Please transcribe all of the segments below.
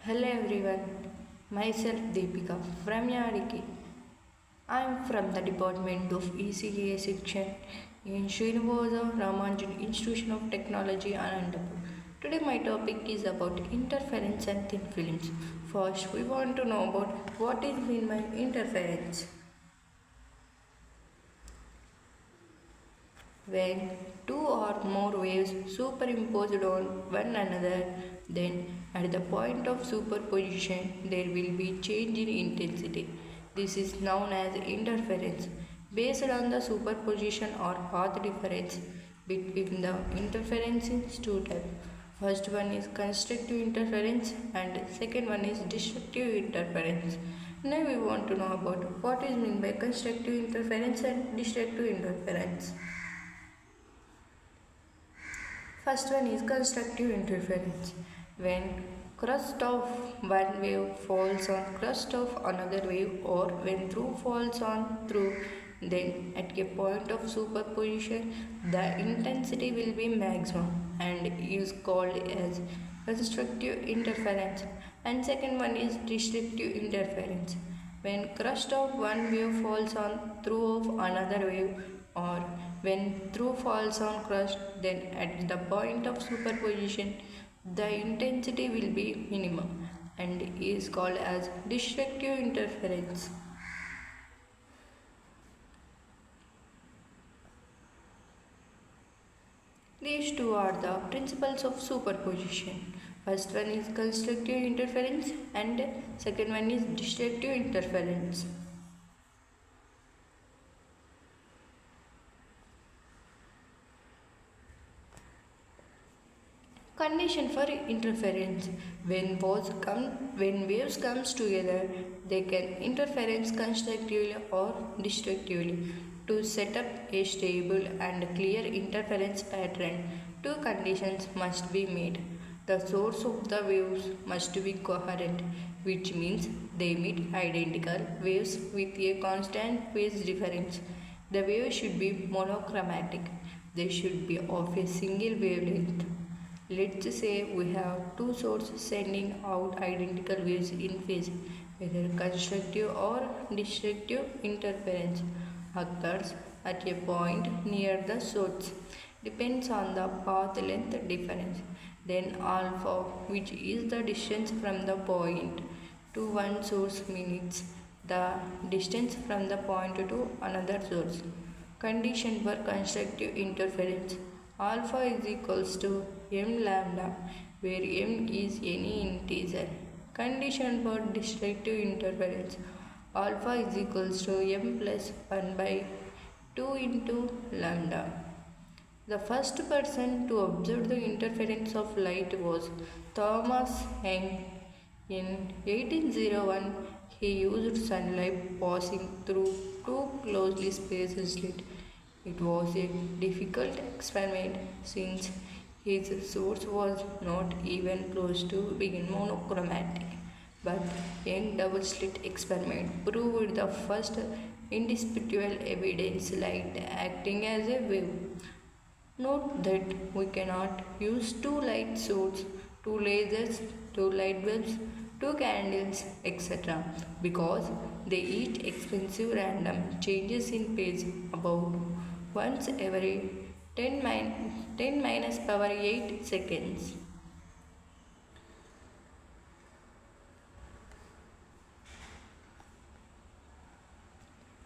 Hello everyone, myself Deepika from Yadiki. I am from the Department of ECA section in Srinivasa Ramanujan Institution of Technology, Anandapur. Today my topic is about interference and thin films. First, we want to know about what is mean by interference. When two or more waves superimposed on one another, then at the point of superposition there will be change in intensity. This is known as interference. Based on the superposition or path difference between the interferences two types. First one is constructive interference and second one is destructive interference. Now we want to know about what is meant by constructive interference and destructive interference. First one is constructive interference. When crust of one wave falls on crust of another wave or when through falls on through, then at a point of superposition the intensity will be maximum and is called as constructive interference. And second one is destructive interference. When crust of one wave falls on through of another wave or when through falls on crust, then at the point of superposition the intensity will be minimum and is called as destructive interference. These two are the principles of superposition. First one is constructive interference and second one is destructive interference. Condition for interference. When waves comes together, they can interference constructively or destructively. To set up a stable and clear interference pattern, two conditions must be made. The source of the waves must be coherent, which means they emit identical waves with a constant phase difference. The waves should be monochromatic. They should be of a single wavelength. Let's say we have two sources sending out identical waves in phase, whether constructive or destructive interference occurs at a point near the source. Depends on the path length difference. Then alpha, which is the distance from the point to one source, means the distance from the point to another source. Condition for constructive interference. Alpha is equals to m lambda, where m is any integer. Condition for destructive interference. Alpha is equals to m plus 1 by 2 into lambda. The first person to observe the interference of light was Thomas Young. In 1801, he used sunlight passing through two closely spaced slits. It was a difficult experiment since his source was not even close to being monochromatic. But Young's double slit experiment proved the first indisputable evidence light acting as a wave. Note that we cannot use two light sources, two lasers, two light bulbs, two candles, etc. because they each expensive random changes in phase about once every 10 minus power 8 seconds.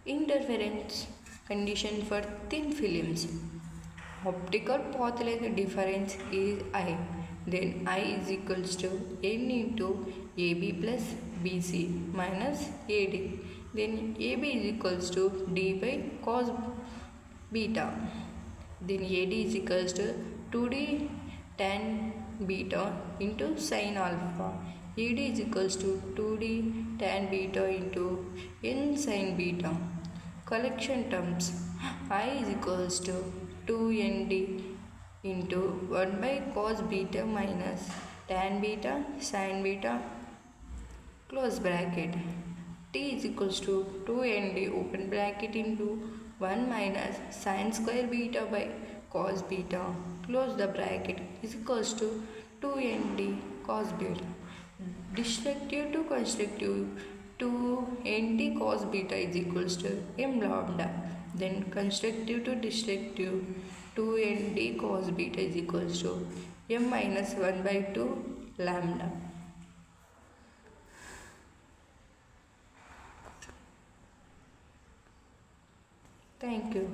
Interference condition for thin films. Optical path length difference is I. Then I is equals to n into AB plus BC minus AD. Then AB is equals to D by cos beta. Then AD is equals to 2D tan beta into sin alpha. AD is equals to 2D tan beta into n sin beta. Collection terms. I is equals to 2nd into 1 by cos beta minus tan beta sin beta close bracket. T is equals to 2nd open bracket into 1 minus sin square beta by cos beta close the bracket is equals to 2nd cos beta. Destructive to constructive, to nt cos beta is equals to m lambda. Then constructive to destructive, to nt cos beta is equals to m minus 1 by 2 lambda. Thank you.